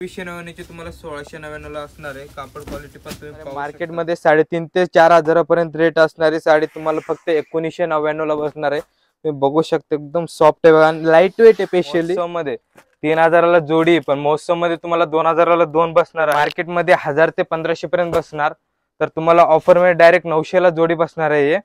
299ची तुम्हाला 1699 ला असणार आहे। कापड क्वालिटी पण तुम्ही मार्केट मध्ये 3,500 ते 4,000 पर्यंत रेट असणारी साडी तुम्हाला फक्त 1999 ला बसणार आहे। तुम्ही बघू शकता एकदम सॉफ्ट आहे आणि लाईट वेट आहे। स्पेशली मध्ये 3,000 ला जोडी, पण महोत्सव मध्ये तुम्हाला 2,000 ला दोन बसणार। मार्केट मध्ये 1000 ते 1500 पर्यंत बसणार, तर तुम्हाला ऑफर मध्ये डायरेक्ट 900 ला जोडी बसणार आहे।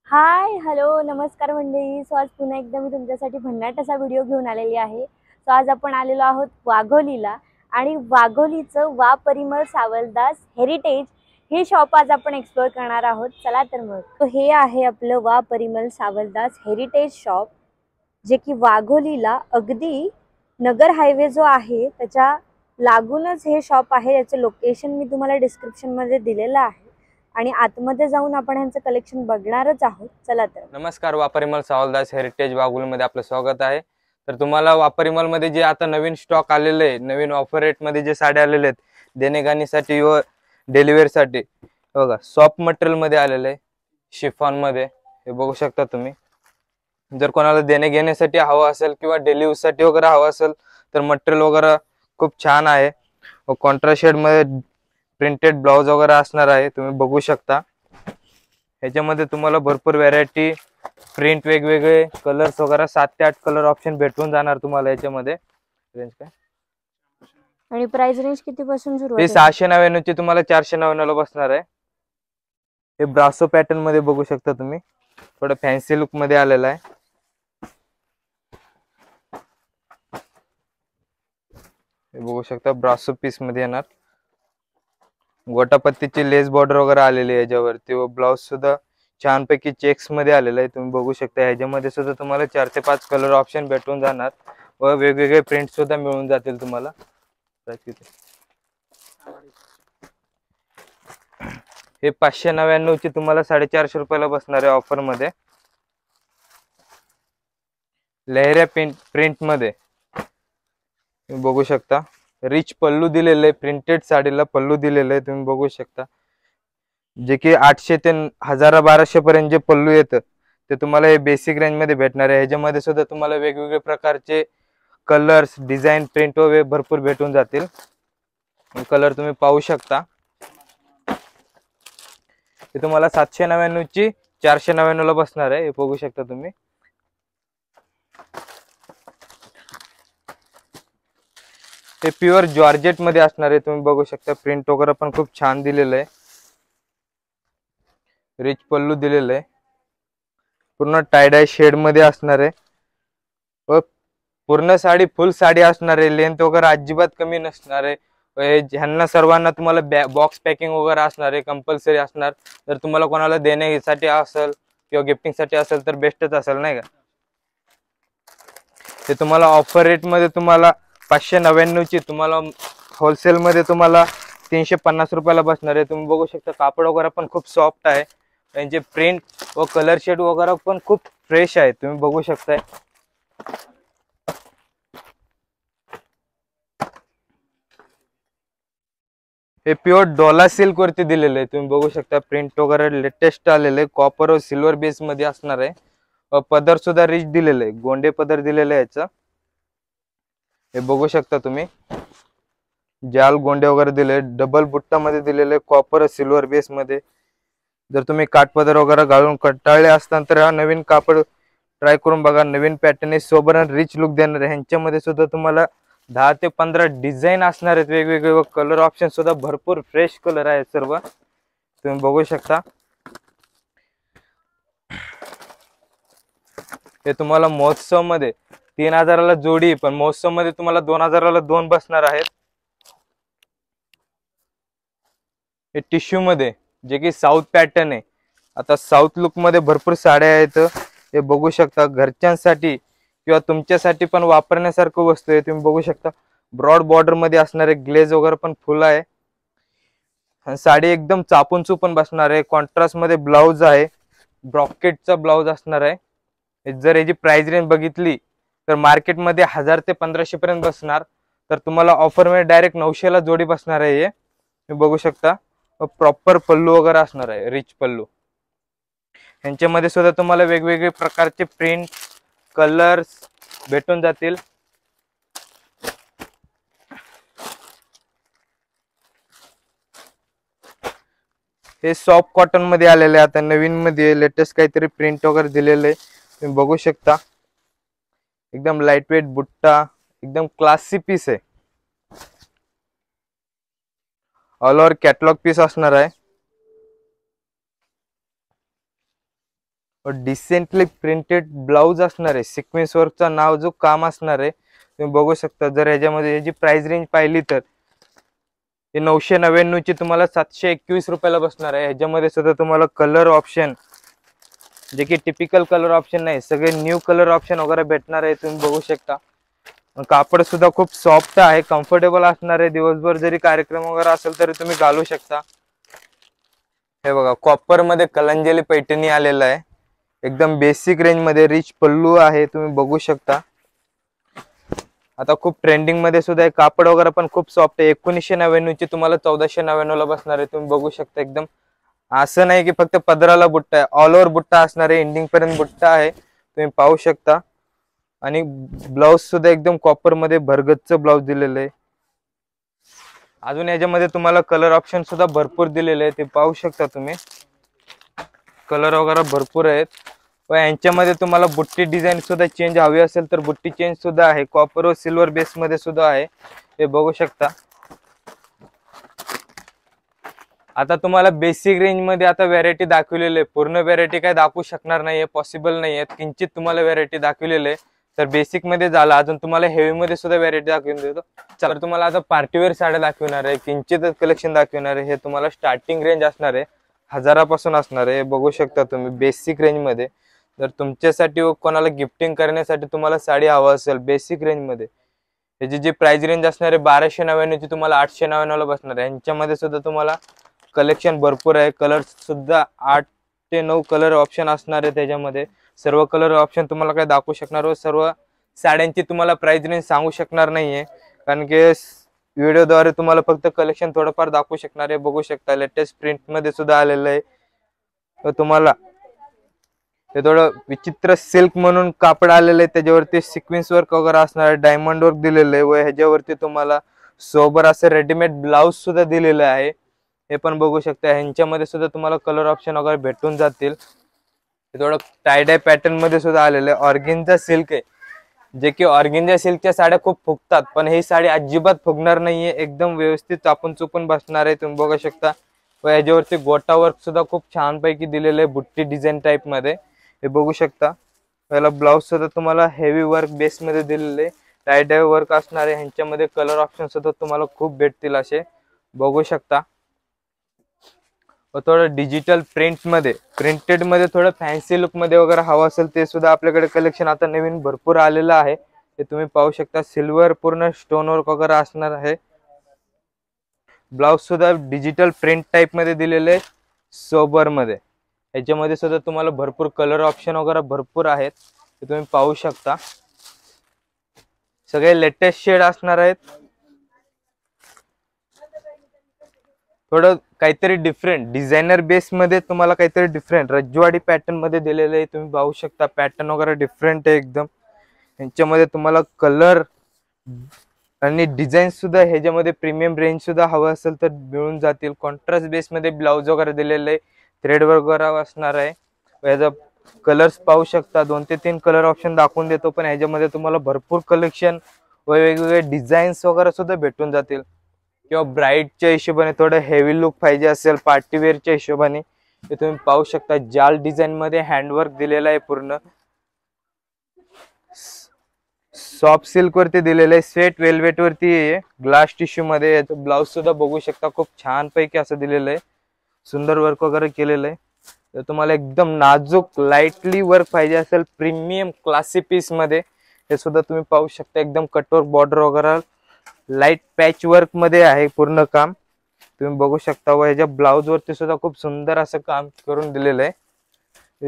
हाय हॅलो नमस्कार मंडळी। सो आज पुन्हा एकदा मी तुमच्यासाठी भन्नाट असा व्हिडिओ घेऊन आलेली आहे। सो आज आपण आलेलो आहोत वाघोलीला आणि वाघोलीचं वा परिमल सावलदास हेरिटेज हे शॉप आज आपण एक्सप्लोर करणार आहोत। चला तर मग तो हे आहे आपलं वा परिमल सावलदास हेरिटेज शॉप, जे की वाघोलीला अगदी नगर हायवे जो आहे त्याच्या लागूनच हे शॉप आहे। याचं लोकेशन मी तुम्हाला डिस्क्रिप्शन मध्ये दिलेलं आहे आणि आतमध्ये जाऊन आपण यांचं कलेक्शन बघणारच आहोत। चला तर नमस्कार, वा परिमल सावलदास हेरिटेज वाघोली मध्ये आपलं स्वागत आहे। तर तुम्हाला वा परिमल मध्ये जे आता नवीन स्टॉक आलेले आहे, नवीन ऑफर रेट मध्ये जे साड्या आलेले आहेत देणेघाणीसाठी व डेलिव्हरी साठी, बघा सॉफ्ट मटेरियल मध्ये आलेले आहे, शिफॉन मध्ये हे बघू शकता तुम्ही। जर कोणाला देणे घेण्यासाठी हवं असेल किंवा डेली यूज साठी वगैरे हवं असेल तर मटेरियल वगैरे खूप छान आहे व कॉन्ट्रास्ट शेड मध्ये प्रिंटेड ब्लाउज वगैरे असणार आहे। तुम्ही बघू शकता ह्याच्यामध्ये तुम्हाला भरपूर व्हरायटी प्रिंट वेगवेगळे कलर्स वगैरे 7 ते 8 कलर ऑप्शन भेटून जाणार तुम्हाला याच्यामध्ये। रेंज काय आणि प्राइस रेंज किती पासून सुरू आहे? आहे? 699 ची तुम्हाला 499 ला बसणार आहे। हे ब्रासो पॅटर्न मध्ये बघू शकता तुम्ही, थोडं फॅन्सी लुक मध्ये आलेला आहे। हे बघू शकता ब्रासो पीस मध्ये येणार, गोटापत्तीची लेस बॉर्डर वगैरे आलेली आहे याच्यावरती व ब्लाउज सुद्धा छानपैकी चेक्स मध्ये आलेला आहे। तुम्ही बघू शकता ह्याच्यामध्ये सुद्धा तुम्हाला 4 ते 5 कलर ऑप्शन भेटून जाणार व वेगवेगळे प्रिंट सुद्धा मिळून जातील तुम्हाला। हे 599 ची तुम्हाला 450 रुपयाला बसणार आहे ऑफर मध्ये। लहऱ्या प्रिंट मध्ये तुम्ही बघू शकता, रिच पल्लू दिलेले आहे, प्रिंटेड साडीला पल्लू दिलेले आहे। तुम्ही बघू शकता जे की 800 ते 1000-1200 पर्यंत जे पल्लू येतं ते तुम्हाला हे बेसिक रेंज मध्ये भेटणार आहे। ह्याच्यामध्ये सुद्धा तुम्हाला वेगवेगळे प्रकारचे कलर्स, डिझाईन, प्रिंट वगैरे भरपूर भेटून जातील। कलर तुम्ही पाहू शकता। हे तुम्हाला 799 ची 499 ला बसणार आहे। हे बघू शकता तुम्ही। हे प्युअर जॉर्जेट मध्ये असणार आहे। तुम्ही बघू शकता प्रिंट वगैरे पण खूप छान दिलेलं आहे, रिच पल्लू दिलेलं आहे, पूर्ण टाय डाय शेड मध्ये असणार आहे व पूर्ण साडी फुल साडी असणार आहे। लेंथ वगैरे अजिबात कमी नसणार आहे। ह्यांना सर्वांना तुम्हाला बॉक्स पॅकिंग वगैरे असणार आहे, कंपल्सरी असणार। जर तुम्हाला कोणाला देण्यासाठी असेल किंवा गिफ्टिंग साठी असेल तर बेस्टच असेल, नाही का? ते तुम्हाला ऑफर रेट मध्ये तुम्हाला 599 ची तुम्हाला होलसेल मध्ये तुम्हाला 350 रुपयाला बसणार आहे। तुम्ही बघू शकता कापड वगैरे पण खूप सॉफ्ट आहे, त्यांचे प्रिंट व कलर शेड वगैरे पण खूप फ्रेश आहे। तुम्ही बघू शकताय हे प्युअर डोला सिल्क वरती दिलेले आहे। तुम्ही बघू शकता प्रिंट वगैरे लेटेस्ट आलेले, कॉपर व सिल्वर बेस मध्ये असणार आहे व पदर सुद्धा रिच दिलेले आहे, गोंडे पदर दिलेले आहे याचा। हे बघू शकता तुम्ही, जाल गोंडे वगैरे दिले, डबल बुट्टा मध्ये दिलेले, कॉपर सिल्वर बेस मध्ये। जर तुम्ही काठपदर वगैरे घालून कंटाळले असताना तर हा नवीन कापड ट्राय करून बघा। नवीन पॅटर्न सोबत रिच लुक देणार आहे। ह्यांच्यामध्ये सुद्धा तुम्हाला 10 ते 15 डिझाईन असणार आहेत वेगवेगळे व कलर ऑप्शन सुद्धा भरपूर फ्रेश कलर आहेत सर्व। तुम्ही बघू शकता हे तुम्हाला महोत्सव मध्ये 3000 ला जोडी, पण महोत्सव मध्ये तुम्हाला 2000 ला दोन बसणार आहेत। हे टिश्यू मध्ये जे की साऊथ पॅटर्न आहे। आता साऊथ लुक मध्ये भरपूर साड्या आहेत, हे बघू शकता। घरच्यांसाठी किंवा तुमच्यासाठी पण वापरण्यासारखं वस्तू आहे। तुम्ही बघू शकता ब्रॉड बॉर्डर मध्ये असणारे ग्लेज वगैरे पण फुल आहे। साडी एकदम चापून चुपून बसणार आहे। कॉन्ट्रास्ट मध्ये ब्लाउज आहे, ब्रॉकेटचा ब्लाउज असणार आहे। जर याची प्राइस रेंज बघितली तर मार्केट मध्ये 1000 ते 1500 पर्यंत बसणार, तर तुम्हाला ऑफर मध्ये डायरेक्ट 900 ला जोडी बसणार आहे। हे बघू शकता प्रॉपर पल्लू वगैरे असणार आहे, रिच पल्लू। यांच्यामध्ये सुद्धा तुम्हाला वेगवेगळे प्रकारचे प्रिंट कलर्स भेटून जातील। हे सॉफ्ट कॉटन मध्ये आलेले आहे, आता नवीन मध्ये लेटेस्ट काहीतरी प्रिंट वगैरे दिलेले आहे, तुम्ही बघू शकता. एकदम लाईट वेट बुट्टा, एकदम क्लासी पीस आहे. ऑल ओव्हर कॅटलॉग पीस असणार आहे. डिसेंटली प्रिंटेड ब्लाउज असणार आहे. सिक्वेन्स वर्कचा नाव जो काम असणार आहे तुम्ही बघू शकता. जर ह्याच्यामध्ये याची प्राइस रेंज पाहिली तर हे 999 ची तुम्हाला 721 रुपयाला बसणार आहे. ह्याच्यामध्ये सुद्धा तुम्हाला कलर ऑप्शन जे की टिपिकल कलर ऑप्शन नाही, सगळे न्यू कलर ऑप्शन वगैरे भेटणार आहे. तुम्ही बघू शकता. कापड सुद्धा खूप सॉफ्ट आहे, कम्फर्टेबल असणार आहे. दिवसभर जरी कार्यक्रम वगैरे असेल तरी तुम्ही घालू शकता. हे बघा कॉपर मध्ये कलंजली पैठणी आलेला आहे. एकदम बेसिक रेंज मध्ये रिच पल्लू आहे, तुम्ही बघू शकता. आता खूप ट्रेंडिंग मध्ये सुद्धा कापड वगैरे पण खूप सॉफ्ट आहे. 1999 ची तुम्हाला 1499 ला बसणार आहे. तुम्ही बघू शकता. एकदम असं नाही की फक्त पदराला बुट्टा आहे, ऑल ओव्हर बुट्टा असणार आहे. एंडिंग पर्यंत बुट्टा आहे, तुम्ही पाहू शकता. आणि ब्लाउज सुद्धा एकदम कॉपर मध्ये भरगच्च ब्लाउज दिलेलं आहे. अजून याच्यामध्ये तुम्हाला कलर ऑप्शन सुद्धा भरपूर दिलेले आहे, ते पाहू शकता तुम्ही. कलर वगैरे भरपूर आहेत. व यांच्यामध्ये तुम्हाला बुट्टी डिझाईन सुद्धा चेंज हवी असेल तर बुट्टी चेंज सुद्धा आहे. कॉपर व सिल्वर बेस मध्ये सुद्धा आहे, हे बघू शकता. आता तुम्हाला बेसिक रेंज मध्ये आता व्हरायटी दाखवलेली आहे. पूर्ण व्हरायटी काय दाखवू शकणार नाहीये, पॉसिबल नाहीये. किंचित तुम्हाला व्हरायटी दाखवलेली आहे. तर बेसिक मध्ये झाला. अजून तुम्हाला हेवी मध्ये सुद्धा व्हरायटी दाखवून देतो. चला तुम्हाला आता पार्टीवेअर साड्या दाखवणार आहे, किंचितच कलेक्शन दाखवणार आहे. हे तुम्हाला स्टार्टिंग रेंज असणार आहे, 1000 पासून असणार आहे. बघू शकता तुम्ही बेसिक रेंज मध्ये. जर तुमच्यासाठी व कोणाला गिफ्टिंग करण्यासाठी तुम्हाला साडी हवा असेल बेसिक रेंज मध्ये, याची जी प्राइस रेंज असणार आहे 1299 ची तुम्हाला 899 ला बसणार आहे. यांच्यामध्ये सुद्धा तुम्हाला कलेक्शन भरपूर आहे. कलर सुद्धा 8 ते 9 कलर ऑप्शन असणार आहे. त्याच्यामध्ये सर्व कलर ऑप्शन तुम्हाला काय दाखवू शकणार व सर्व साड्यांची तुम्हाला प्राइस रेंज सांगू शकणार नाहीये, कारण की व्हिडिओद्वारे तुम्हाला फक्त कलेक्शन थोडंफार दाखवू शकणार आहे. बघू शकता लेटेस्ट प्रिंट मध्ये सुद्धा आलेलं आहे. तर तुम्हाला हे थोडं विचित्र सिल्क म्हणून कापड आलेलं आहे, त्याच्यावरती सिक्वेन्स वर्क वगैरे असणार आहे, डायमंड वर्क दिलेलं आहे. व ह्याच्यावरती तुम्हाला सोबर असं रेडीमेड ब्लाउज सुद्धा दिलेलं आहे, हे पण बघू शकता. ह्यांच्यामध्ये सुद्धा तुम्हाला कलर ऑप्शन वगैरे भेटून जातील. हे थोडं टाय डाय पॅटर्न मध्ये सुद्धा आलेलं आहे. ऑर्गेन्झा सिल्क आहे, जे की ऑर्गेन्झा सिल्कच्या साड्या खूप फुगतात, पण ही साडी अजिबात फुगणार नाहीये. एकदम व्यवस्थित चापून चुपून बसणार आहे, तुम्ही बघू शकता. व याच्यावरती गोटा वर्क सुद्धा खूप छान पैकी दिलेलं आहे, बुट्टी डिझाईन टाइप मध्ये, हे बघू शकता. पहिला ब्लाउज सुद्धा तुम्हाला हेवी वर्क बेस मध्ये दिलेले, टाय डाय वर्क असणार आहे. ह्यांच्यामध्ये कलर ऑप्शन सुद्धा तुम्हाला खूप भेटतील, असे बघू शकता. व थोडं डिजिटल प्रिंट मध्ये, प्रिंटेड मध्ये थोडं फॅन्सी लुक मध्ये वगैरे हवं असेल ते सुद्धा आपल्याकडे कलेक्शन आता नवीन भरपूर आलेलं आहे, ते तुम्ही पाहू शकता. सिल्वर पूर्ण स्टोन वर्क वगैरे असणार आहे. ब्लाउज सुद्धा डिजिटल प्रिंट टाइप मध्ये दिलेले, सोबर मध्ये. याच्यामध्ये सुद्धा तुम्हाला भरपूर कलर ऑप्शन वगैरे भरपूर आहेत, ते तुम्ही पाहू शकता. सगळे लेटेस्ट शेड असणार आहेत. थोडं काहीतरी डिफरंट डिझायनर बेस मध्ये तुम्हाला काहीतरी डिफरंट रजवाडी पॅटर्न मध्ये दिलेलं आहे, तुम्ही पाहू शकता. पॅटर्न वगैरे डिफरंट आहे एकदम. यांच्यामध्ये तुम्हाला कलर आणि डिझाईन सुद्धा ह्याच्यामध्ये प्रीमियम रेंज सुद्धा हवं असेल तर मिळून जातील. कॉन्ट्रास्ट बेस मध्ये ब्लाउज वगैरे दिलेलं आहे, थ्रेड वर्क वगैरे असणार आहे. याचा कलर्स पाहू शकता, 2 ते 3 कलर ऑप्शन दाखवून देतो, पण ह्याच्यामध्ये तुम्हाला भरपूर कलेक्शन व वेगवेगळे डिझाईन्स वगैरे सुद्धा भेटून जातील. किंवा ब्राईडच्या हिशोबाने थोडं हेवी लुक पाहिजे असेल पार्टीवेअरच्या हिशोबाने, हे तुम्ही पाहू शकता. जाल डिझाईन मध्ये हँडवर्क दिलेला आहे, पूर्ण सॉफ्ट सिल्क वरती दिलेलं आहे, स्वेट वेल्वेट वरती आहे, ग्लास टिश्यू मध्ये. याचं ब्लाउज सुद्धा बघू शकता, खूप छान पैकी असं दिलेलं आहे, सुंदर वर्क वगैरे केलेलं आहे. तर तुम्हाला एकदम नाजूक लाईटली वर्क पाहिजे असेल प्रीमियम क्लासी पीस मध्ये, हे सुद्धा तुम्ही पाहू शकता. एकदम कटवर्क बॉर्डर वगैरे लाईट पॅच वर्क मध्ये आहे पूर्ण काम, तुम्ही बघू शकता. व ह्याच्या ब्लाउज वरती सुद्धा खूप सुंदर असं काम करून दिलेलं आहे.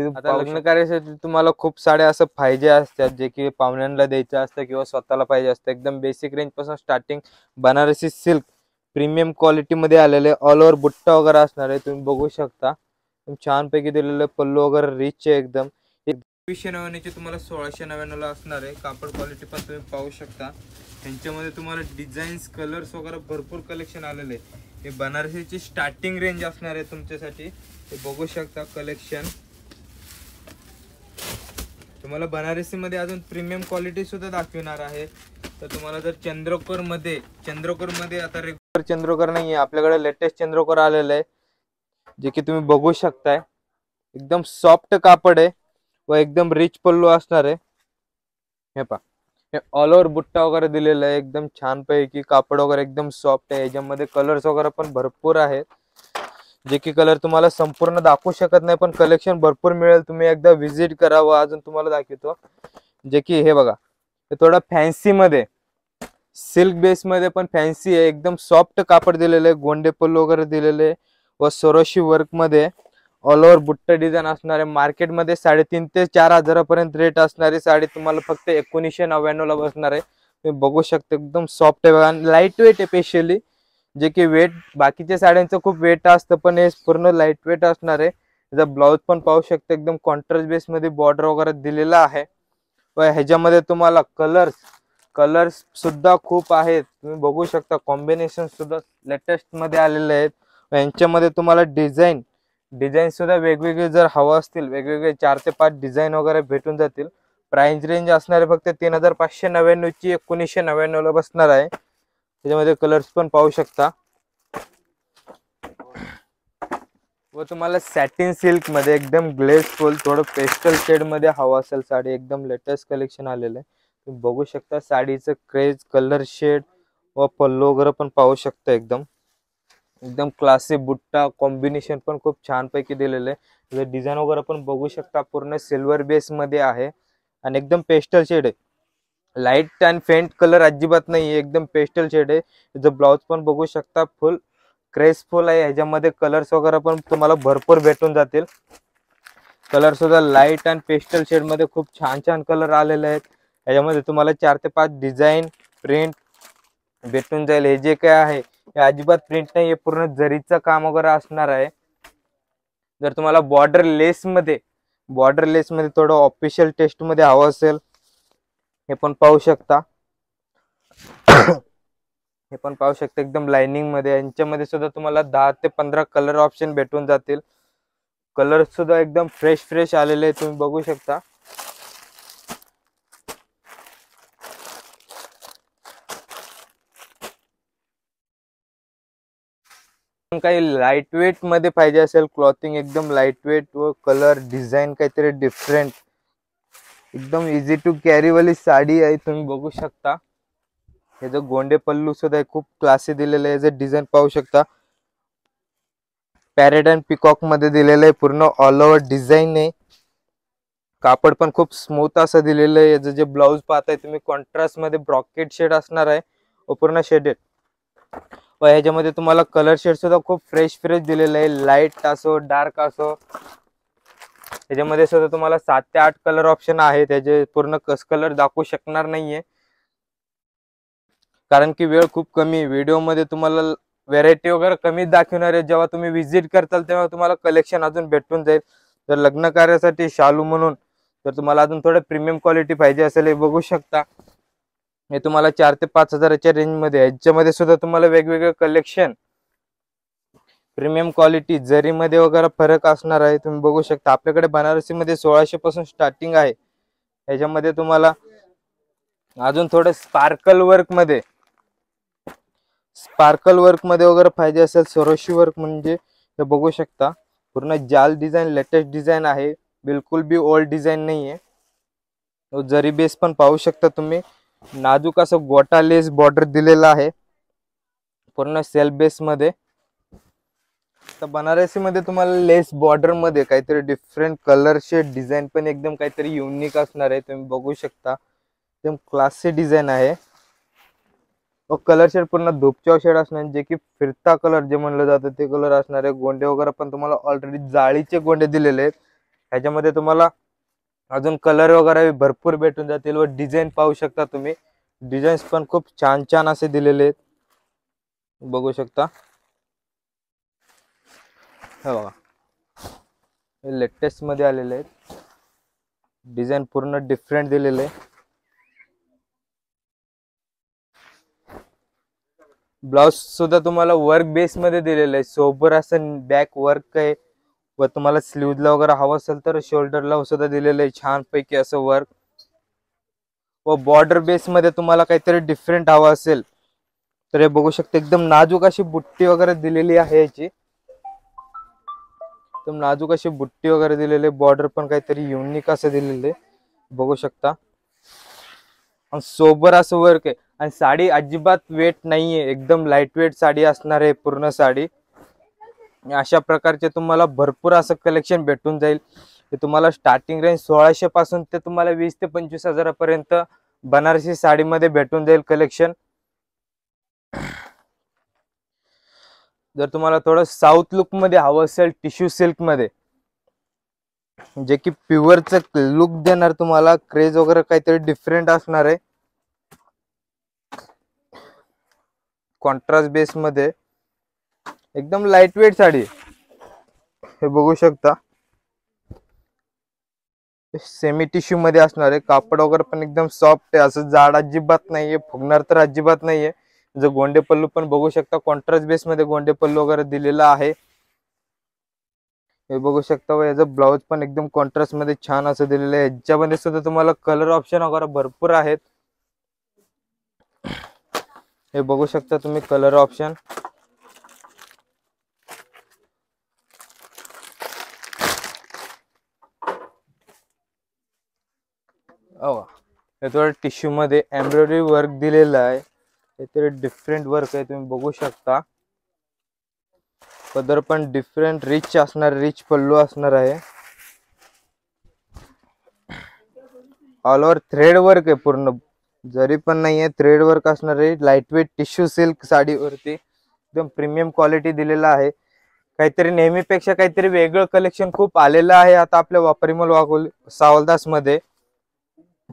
आता लग्न कार्यासाठी तुम्हाला खूप साड्या असं पाहिजे असतात, जे की पाहुण्यांना द्यायचं असतं किंवा स्वतःला पाहिजे असतं. एकदम बेसिक रेंज पासून starting Banarasi silk premium quality मध्ये आलेले, ऑल ओव्हर बुट्टा वगैरे असणार आहे, तुम्ही बघू शकता. छान पैकी दिलेलं पल्लू वगैरे रिच आहे एकदम. 2299 ची तुम्हाला 1699 ला असणार आहे. कापड क्वालिटी पण तुम्ही पाहू शकता. यांच्यामध्ये तुम्हाला डिझाईन्स कलर्स वगैरे भरपूर कलेक्शन आलेले. हे बनारसीची स्टार्टिंग रेंज असणार आहे तुमच्यासाठी. हे बघू शकता कलेक्शन. तुम्हाला बनारसी मध्ये अजून प्रीमियम क्वालिटी सुद्धा दाखवणार आहे. तर तुम्हाला जर चंद्रकोर मध्ये आता रेग्युलर चंद्रकोर नाहीये, आपल्याकडे लेटेस्ट चंद्रकोर आलेलं आहे, जे की तुम्ही बघू शकताय. एकदम सॉफ्ट कापड आहे व एकदम रिच पल्लू असणार आहे. हे पहा, हे ऑल ओव्हर बुट्टा वगैरे दिलेला आहे. एकदम छान पैकी कापड वगैरे एकदम सॉफ्ट आहे. याच्यामध्ये कलर्स वगैरे पण भरपूर आहेत, जे की कलर तुम्हाला संपूर्ण दाखवू शकत नाही, पण कलेक्शन भरपूर मिळेल. तुम्ही एकदा व्हिजिट करावं. अजून तुम्हाला दाखवतो, जे की हे बघा, हे थोडं फॅन्सी मध्ये सिल्क बेस मध्ये पण फॅन्सी आहे. एकदम सॉफ्ट कापड दिलेलं आहे, गोंडे पल्लू वगैरे दिलेले आहे व सरोशी वर्क मध्ये ऑल ओव्हर बुट्टा डिझाईन असणार आहे. मार्केटमध्ये 3,500 ते 4,000 पर्यंत रेट असणारी साडी तुम्हाला फक्त 1999 ला बसणार आहे. तुम्ही बघू शकता एकदम सॉफ्ट आहे बघा, आणि लाईट वेट आहे स्पेशली, जे की वेट बाकीच्या साड्यांचं खूप वेट असतं, पण हे पूर्ण लाईट वेट असणार आहे. त्याचा ब्लाउज पण पाहू शकता, एकदम कॉन्ट्रास्ट बेस मध्ये बॉर्डर वगैरे दिलेला आहे. व ह्याच्यामध्ये तुम्हाला कलर्स सुद्धा खूप आहेत. तुम्ही बघू शकता, कॉम्बिनेशन सुद्धा लेटेस्ट मध्ये आलेले आहेत. यांच्यामध्ये तुम्हाला डिझाईन सुद्धा वेगवेगळे जर हवं असतील, वेगवेगळे 4 ते 5 डिझाईन वगैरे भेटून जातील. प्राइस रेंज असणार आहे फक्त 3,599 ची 1999 ला बसणार आहे. त्याच्यामध्ये कलर्स पण पाहू शकता. व तुम्हाला सॅटिन सिल्क मध्ये एकदम ग्लेसफुल थोडं पेस्टल शेड मध्ये हवं असेल साडी, एकदम लेटेस्ट कलेक्शन आलेलं आहे. तुम्ही बघू शकता साडीचं क्रेज, कलर शेड व पल्लू वगैरे पण पाहू शकता. एकदम क्लासी बुट्टा कॉम्बिनेशन पण खूप छान पैकी दिलेलं आहे. डिझाईन वगैरे पण बघू शकता, पूर्ण सिल्वर बेस मध्ये आहे आणि एकदम पेस्टल शेड आहे. लाईट अँड फेंट कलर अजिबात नाही, एकदम पेस्टल शेड आहे. त्याचं ब्लाउज पण बघू शकता, फुल क्रेसफुल आहे. ह्याच्यामध्ये कलर्स वगैरे पण तुम्हाला भरपूर भेटून जातील. कलर सुद्धा लाईट अँड पेस्टल शेड मध्ये खूप छान कलर आलेले आहेत. ह्याच्यामध्ये तुम्हाला 4 ते 5 डिझाईन प्रिंट भेटून जाईल. हे जे काय आहे हे अजिबात प्रिंट नाही, हे पूर्ण जरीचं काम वगैरे असणार आहे. जर तुम्हाला बॉर्डर लेस मध्ये थोडं ऑफिशियल टेस्ट मध्ये हवं असेल, हे पण पाहू शकता. एकदम लाइनिंग मध्ये. यांच्यामध्ये सुद्धा तुम्हाला 10 ते 15 कलर ऑप्शन भेटून जातील. कलर सुद्धा एकदम फ्रेश आलेले तुम्ही बघू शकता. काही लाईट वेट मध्ये पाहिजे असेल, क्लॉथिंग एकदम लाईट वेट व कलर डिझाईन काहीतरी डिफरंट, एकदम इझी टू कॅरी वाली साडी आहे. तुम्ही बघू शकता, हे जो गोंडे पल्लू सुद्धा खूप क्लासी दिलेलं आहे. याचं डिझाईन पाहू शकता, पॅरेट अँड पिकॉक मध्ये दिलेलं आहे. पूर्ण ऑल ओव्हर डिझाईन आहे. कापड पण खूप स्मूथ असं दिलेलं आहे. याचं जे ब्लाउज पाहताय तुम्ही, कॉन्ट्रास्ट मध्ये ब्रॉकेट शेड असणार आहे व पूर्ण शेडेड. व ह्याच्यामध्ये तुम्हाला कलर शेड सुद्धा खूप फ्रेश दिलेलं आहे. लाईट असो डार्क असो, त्याच्यामध्ये सुद्धा तुम्हाला 7 ते 8 कलर ऑप्शन आहे. त्याचे पूर्ण कलर दाखवू शकणार नाहीये, कारण की वेळ खूप कमी. व्हिडिओ मध्ये तुम्हाला व्हेरायटी वगैरे कमी दाखवणार आहे. जेव्हा तुम्ही व्हिजिट करताल तेव्हा तुम्हाला कलेक्शन अजून भेटून जाईल. जर लग्न कार्यासाठी शालू म्हणून जर तुम्हाला अजून थोडं प्रीमियम क्वालिटी पाहिजे असेल, हे बघू शकता. हे तुम्हाला 4 ते 5 हजाराच्या रेंज मध्ये आहे. याच्यामध्ये सुद्धा तुम्हाला वेगवेगळे कलेक्शन, प्रीमियम क्वालिटी, जरी मध्ये वगैरे फरक असणार आहे. तुम्ही बघू शकता, आपल्याकडे बनारसी मध्ये 1600 पासून स्टार्टिंग आहे. याच्यामध्ये तुम्हाला अजून थोडं स्पार्कल वर्क मध्ये वगैरे पाहिजे असेल, सरोशी वर्क म्हणजे हे बघू शकता, पूर्ण जाल डिझाईन, लेटेस्ट डिझाईन आहे. बिलकुल भी ओल्ड डिझाईन नाहीये. जरी बेस पण पाहू शकता तुम्ही, नाजूक असं गोटा लेस बॉर्डर दिलेला आहे पूर्ण सेल्फ बेस मध्ये. तर बनारसी मध्ये तुम्हाला लेस बॉर्डर मध्ये काहीतरी डिफरंट कलर शेड, डिझाईन पण एकदम काहीतरी युनिक असणार आहे. तुम्ही बघू शकता, एकदम क्लासी डिझाईन आहे. व कलर शेड पूर्ण धूपचाव शेड असणार, जे की फिरता कलर जे म्हणलं जातं ते कलर असणार आहे. गोंडे वगैरे पण तुम्हाला ऑलरेडी जाळीचे गोंडे दिलेले आहेत. ह्याच्यामध्ये तुम्हाला अजून कलर वगैरे भरपूर भेटून जातील. व डिझाईन पाहू शकता तुम्ही, डिझाईन्स पण खूप छान असे दिलेले आहेत. बघू शकता, हे बघा, हे लेटेस्ट मध्ये आलेले आहेत. डिझाईन पूर्ण डिफरंट दिलेले आहे. ब्लाउज सुद्धा तुम्हाला वर्क बेस मध्ये दिलेलं आहे, सोबर असं बॅक वर्क आहे. व तुम्हाला स्लीव्हला वगैरे हवं असेल तर शोल्डरला सुद्धा दिलेलं आहे छान पैकी असं वर्क. व बॉर्डर बेस मध्ये तुम्हाला काहीतरी डिफरंट हवं असेल तर हे बघू शकता, एकदम नाजूक अशी बुट्टी वगैरे दिलेली आहे याची. एकदम नाजूक अशी बुट्टी वगैरे दिलेली आहे, बॉर्डर पण काहीतरी युनिक असं दिलेलं आहे बघू शकता. आणि सोबर असं वर्क आहे आणि साडी अजिबात वेट नाहीये, एकदम लाईट वेट साडी असणार आहे पूर्ण साडी. अशा प्रकारचे तुम्हाला भरपूर असं कलेक्शन भेटून जाईल. ते तुम्हाला स्टार्टिंग रेंज 1600 पासून ते तुम्हाला 20 ते 25 हजारापर्यंत बनारसी साडीमध्ये भेटून जाईल कलेक्शन. जर तुम्हाला थोडं साऊथ लुक मध्ये हवं असेल टिश्यू सिल्क मध्ये, जे की प्युअरच लुक देणार तुम्हाला, क्रेज वगैरे काहीतरी डिफरंट असणार आहे. कॉन्ट्रास्ट बेस मध्ये एकदम लाईट वेट साडी हे बघू शकता. सेमी टिश्यू मध्ये असणार आहे, कापड वगैरे पण एकदम सॉफ्ट आहे, असं जाड अजिबात नाहीये, फुगणार तर अजिबात नाहीये. जो गोंडे पल्लू पण बघू शकता, कॉन्ट्रास्ट बेस मध्ये गोंडे पल्लू वगैरे दिलेला आहे हे बघू शकता. व याचं ब्लाउज पण एकदम कॉन्ट्रास्ट मध्ये छान असं दिलेलं आहे. ह्याच्यामध्ये सुद्धा तुम्हाला कलर ऑप्शन वगैरे भरपूर आहेत हे बघू शकता तुम्ही कलर ऑप्शन. हे थोडं टिश्यू मध्ये एम्ब्रॉयडरी वर्क दिलेलं आहे, काहीतरी डिफरंट वर्क आहे तुम्ही बघू शकता. पदर पण डिफरंट रिच असणार, रिच पल्लू असणार आहे. ऑल ओव्हर थ्रेड वर्क आहे पूर्ण, जरी पण नाहीये, थ्रेड वर्क असणार आहे. लाईट वेट टिश्यू सिल्क साडीवरती एकदम प्रीमियम क्वालिटी दिलेला आहे. काहीतरी नेहमीपेक्षा काहीतरी वेगळं कलेक्शन खूप आलेलं आहे आता आपल्या वापरीमल वाघोली सावलदास मध्ये.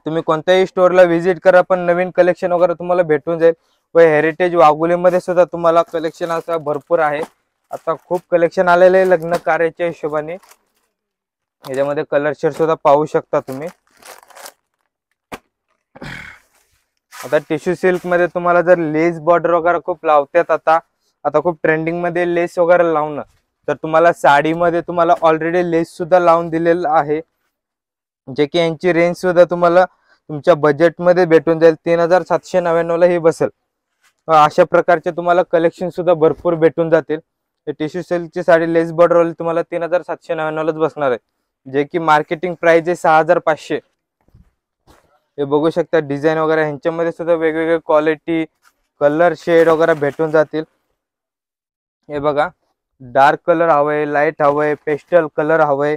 तुम्ही कोणत्याही स्टोअरला व्हिजिट करा, पण नवीन कलेक्शन वगैरे तुम्हाला भेटून जाईल. व हेरिटेज वाघोलीमध्ये सुद्धा तुम्हाला कलेक्शन असं भरपूर आहे. आता खूप कलेक्शन आलेले आहे लग्न कार्याच्या हिशोबाने. याच्यामध्ये कलर शेड सुद्धा पाहू शकता तुम्ही. आता टिश्यू सिल्क मध्ये तुम्हाला जर लेस बॉर्डर वगैरे खूप लावतात, आता खूप ट्रेंडिंग मध्ये लेस वगैरे लावणं, तर तुम्हाला साडीमध्ये तुम्हाला ऑलरेडी लेस सुद्धा लावून दिलेलं आहे, जे की यांची रेंज सुद्धा तुम्हाला तुमच्या बजेटमध्ये भेटून जाईल. 3799 ला ही बसेल. अशा प्रकारचे तुम्हाला कलेक्शन सुद्धा भरपूर भेटून जातील. टिश्यू सिल्कची साडी लेस बॉर्डर वाली तुम्हाला 3799 लाच बसणार आहे, जे की मार्केटिंग प्राइस आहे 6500. हे बघू शकता डिझाईन वगैरे ह्यांच्यामध्ये सुद्धा वेगवेगळे क्वालिटी कलर शेड वगैरे भेटून जातील. हे बघा, डार्क कलर हवंय, लाईट हवंय, पेस्टल कलर हवंय,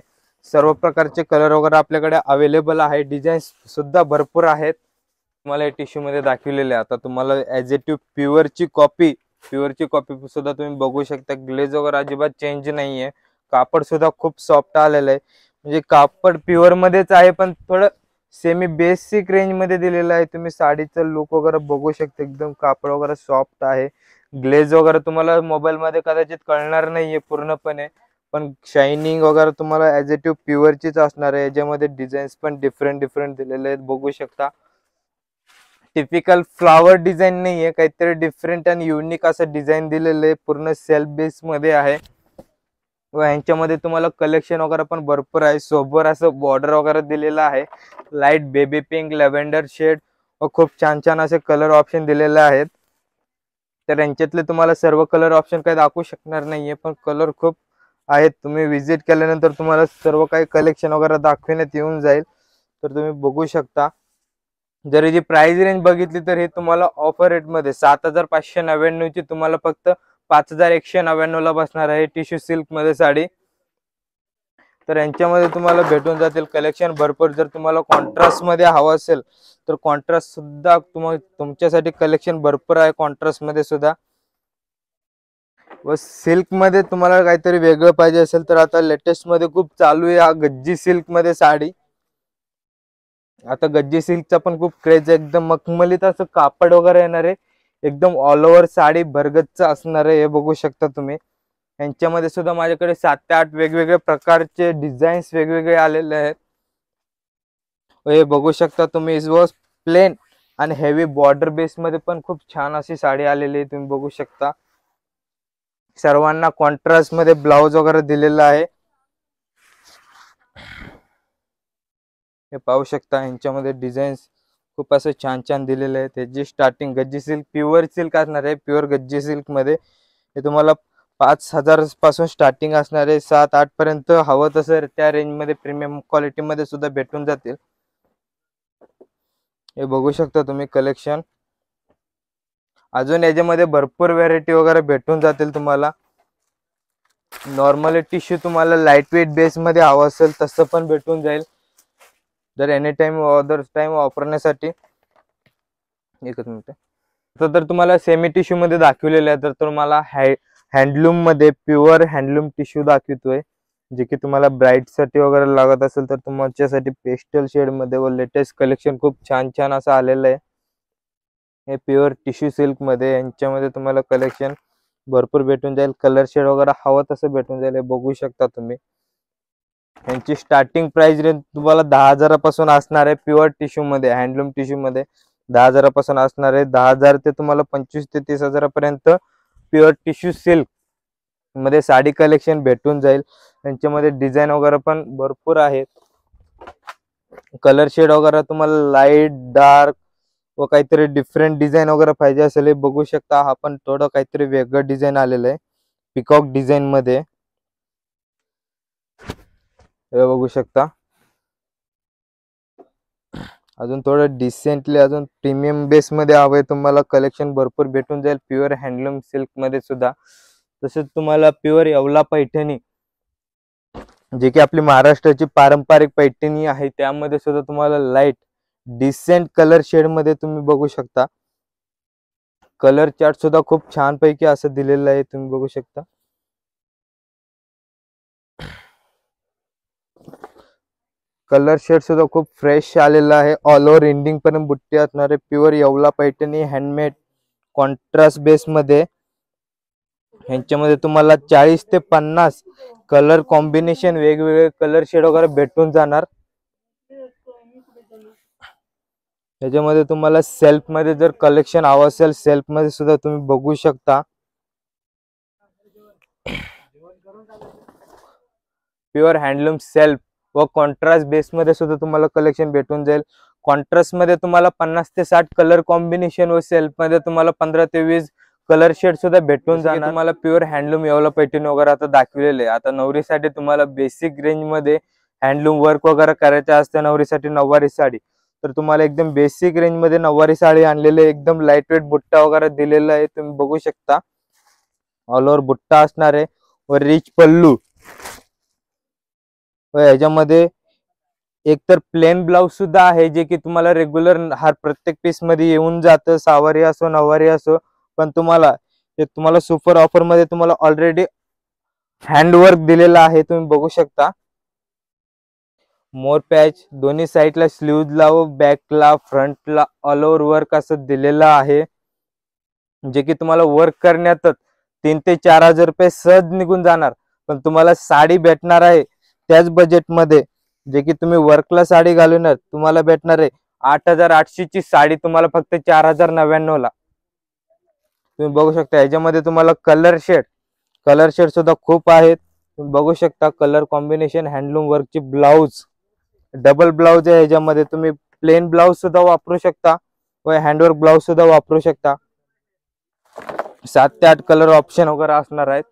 सर्व प्रकारचे कलर वगैरे आपल्याकडे अवेलेबल आहे. डिझाईन्स सुद्धा भरपूर आहेत. तुम्हाला टिश्यू मध्ये दाखवलेले. आता तुम्हाला ऍज इट प्युअरची कॉपी सुद्धा तुम्ही बघू शकता. ग्लेज वगैरे अजिबात चेंज नाहीये. कापड सुद्धा खूप सॉफ्ट आलेलं आहे, म्हणजे कापड प्युअर मध्येच आहे, पण थोडं सेमी बेसिक रेंज मध्ये दिलेलं आहे. तुम्ही साडीचं लुक वगैरे बघू शकता, एकदम कापड वगैरे सॉफ्ट आहे. ग्लेज वगैरे तुम्हाला मोबाईल मध्ये कदाचित कळणार नाहीये पूर्णपणे, पण शायनिंग वगैरे तुम्हाला ऍज इट प्युअरचीच असणार आहे. याच्यामध्ये डिझाईन्स पण डिफरंट दिलेले आहेत बघू शकता. टिपिकल फ्लावर डिझाईन नाहीये, काहीतरी डिफरंट आणि युनिक असं डिझाईन दिलेलं आहे. पूर्ण सेल्फ बेस मध्ये आहे. व यांच्यामध्ये तुम्हाला कलेक्शन वगैरे पण भरपूर आहे. सोबर असं बॉर्डर वगैरे दिलेलं आहे, light baby pink, lavender shade व खूप छान असे कलर ऑप्शन दिलेले आहेत. तर यांच्यातले तुम्हाला सर्व कलर ऑप्शन काही दाखवू शकणार नाहीये, पण कलर खूप आहेत. तुम्ही विजिट केल्यानंतर तुम्हाला सर्व काही कलेक्शन वगैरे दाखवण्यात येऊन जाईल, तर तुम्ही बघू शकता. जर जी प्राइस रेंज बघितली तर हे तुम्हाला ऑफर रेट मध्ये 7599 ची तुम्हाला फक्त 5199 ला बसणार आहे टिश्यू सिल्क मध्ये साडी. तर यांच्यामध्ये तुम्हाला भेटून जातील कलेक्शन भरपूर. जर तुम्हाला कॉन्ट्रास्ट मध्ये हवं असेल तर कॉन्ट्रास्ट सुद्धा तुमच्यासाठी कलेक्शन भरपूर आहे कॉन्ट्रास्ट मध्ये सुद्धा. व सिल्क मध्ये तुम्हाला काहीतरी वेगळं पाहिजे असेल तर आता लेटेस्ट मध्ये खूप चालू आहे हा गज्जी सिल्क मध्ये साडी. आता गज्जी सिल्कचा पण खूप क्रेज आहे. एकदम मखमलीत असं कापड वगैरे येणार आहे, एकदम ऑल ओव्हर साडी भरगच्च असणार आहे. हे बघू शकता तुम्ही. यांच्यामध्ये सुद्धा माझ्याकडे 7 ते 8 वेगवेगळ्या प्रकारचे डिझाईन्स वेगवेगळे आलेले आहेत. हे बघू शकता तुम्ही. इज वॉज प्लेन आणि हेवी बॉर्डर बेस मध्ये पण खूप छान अशी साडी आलेली आहे, तुम्ही बघू शकता. सर्वांना कॉन्ट्रास्ट मध्ये ब्लाउज वगैरे दिलेला आहे, हे पाहू शकता. यांच्यामध्ये डिझाईन्स खूप असं छान छान दिलेले आहे. त्याची starting Gajji silk, pure silk असणार आहे. प्युअर गज्जी सिल्क मध्ये हे तुम्हाला 5,000 पासून स्टार्टिंग असणार आहे. 7-8 पर्यंत हवं तसं त्या रेंज मध्ये प्रीमियम क्वालिटी मध्ये सुद्धा भेटून जातील. हे बघू शकता तुम्ही कलेक्शन. अजून याच्यामध्ये भरपूर व्हेरायटी वगैरे भेटून जातील तुम्हाला. नॉर्मली टिश्यू तुम्हाला लाईट वेट बेस मध्ये हवं असेल तसं पण भेटून जाईल, जर एनी टाइम अदर टाइम वापरण्यासाठी. एकच मिनिट. तर तुम्हाला सेमी टिश्यू मध्ये दाखवलेलं आहे, तर तुम्हाला हँडलूम मध्ये प्युअर हँडलूम टिश्यू दाखवतोय, जे की तुम्हाला ब्राईड साठी वगैरे लागत असेल तर तुमच्यासाठी पेस्टल शेड मध्ये व लेटेस्ट कलेक्शन खूप छान छान असं आलेलं आहे. हे प्युअर टिश्यू सिल्क मध्ये, यांच्यामध्ये तुम्हाला कलेक्शन भरपूर भेटून जाईल. कलर शेड वगैरे हवं तसं भेटून जाईल, हे बघू शकता तुम्ही. यांची स्टार्टिंग प्राइस रेंज तुम्हाला 10,000 पासून असणार आहे. प्युअर टिश्यू मध्ये, हँडलूम टिश्यू मध्ये 10,000 पासून असणार आहे. 10,000 ते तुम्हाला 25,000 ते 30,000 पर्यंत प्युअर टिश्यू सिल्क मध्ये साडी कलेक्शन भेटून जाईल. त्यांच्यामध्ये डिझाईन वगैरे पण भरपूर आहेत. कलर शेड वगैरे तुम्हाला लाईट, डार्क व काहीतरी डिफरंट डिझाईन वगैरे पाहिजे असेल, हे बघू शकता. हा पण थोडं काहीतरी वेगळं डिझाईन आलेलं आहे पिकॉक डिझाईन मध्ये, हे बघू शकता. अजून थोडं डिसेंटली अजून प्रीमियम बेस मध्ये हवंय तुम्हाला, कलेक्शन भरपूर भेटून जाईल प्युअर हँडलूम सिल्क मध्ये सुद्धा. तसेच तुम्हाला प्युअर येवला पैठणी, जे की आपली महाराष्ट्राची पारंपरिक पैठणी आहे, त्यामध्ये सुद्धा तुम्हाला लाईट डिसेंट कलर शेड मध्ये तुम्ही बघू शकता. कलर चार्ट सुद्धा खूप छान पैकी असं दिलेलं आहे, तुम्ही बघू शकता. कलर शेड सुद्धा खूप फ्रेश आलेला आहे. ऑल ओव्हर एंडिंग पर्यंत बुट्टी असणार आहे. Pure Yeola Paithani handmade contrast base मध्ये. ह्यांच्यामध्ये तुम्हाला 40 ते 50 कलर कॉम्बिनेशन, वेगवेगळे कलर शेड वगैरे भेटून जाणार. त्याच्यामध्ये तुम्हाला सेल्फ मध्ये जर कलेक्शन हवं असेल, सेल्फ मध्ये सुद्धा तुम्ही बघू शकता. प्युअर हँडलूम सेल्फ व कॉन्ट्रास्ट बेस मध्ये सुद्धा तुम्हाला कलेक्शन भेटून जाईल. कॉन्ट्रास्ट मध्ये तुम्हाला 50 ते 60 कलर कॉम्बिनेशन व सेल्फ मध्ये तुम्हाला 15 ते 20 कलर शेड सुद्धा भेटून जाणार. तुम्हाला प्युअर हँडलूम येवला पैठणी वगैरे आता दाखवलेले. आता नवरीसाठी तुम्हाला बेसिक रेंज मध्ये हँडलूम वर्क वगैरे करायचं असते नवरीसाठी, नऊवारी साडी, तर तुम्हाला एकदम बेसिक रेंज मध्ये नऊवारी साडी आणलेले, एकदम लाईट वेट बुट्टा वगैरे दिलेला आहे, तुम्ही बघू शकता. ऑल ओव्हर बुट्टा असणार आहे व रिच पल्लू. व याच्यामध्ये एकतर प्लेन ब्लाउज सुद्धा आहे, जे की तुम्हाला रेग्युलर हर प्रत्येक पीस मध्ये येऊन जातं, सहावारी असो नऊवारी असो. पण तुम्हाला सुपर ऑफर मध्ये तुम्हाला ऑलरेडी हँडवर्क दिलेला आहे, तुम्ही बघू शकता. मोर पॅच दोन्ही साईडला, स्लीव्हजला व बॅकला, फ्रंटला ऑल ओव्हर वर्क असं दिलेलं आहे, जे की तुम्हाला वर्क करण्यातच 3,000 ते 4,000 रुपये सहज निघून जाणार. पण तुम्हाला साडी भेटणार आहे त्याच बजेटमध्ये, जे की तुम्ही वर्कला साडी घालून तुम्हाला भेटणार आहे 8,800 ची साडी तुम्हाला फक्त 4,099 ला. तुम्ही बघू शकता. याच्यामध्ये तुम्हाला कलर शेड सुद्धा खूप आहेत, तुम्ही बघू शकता. कलर कॉम्बिनेशन, हँडलूम वर्कची ब्लाउज, डबल ब्लाउज आहे याच्यामध्ये. तुम्ही प्लेन ब्लाउज सुद्धा वापरू शकता व हँडवर्क ब्लाउज सुद्धा वापरू शकता. 7 ते 8 कलर ऑप्शन वगैरे असणार आहेत.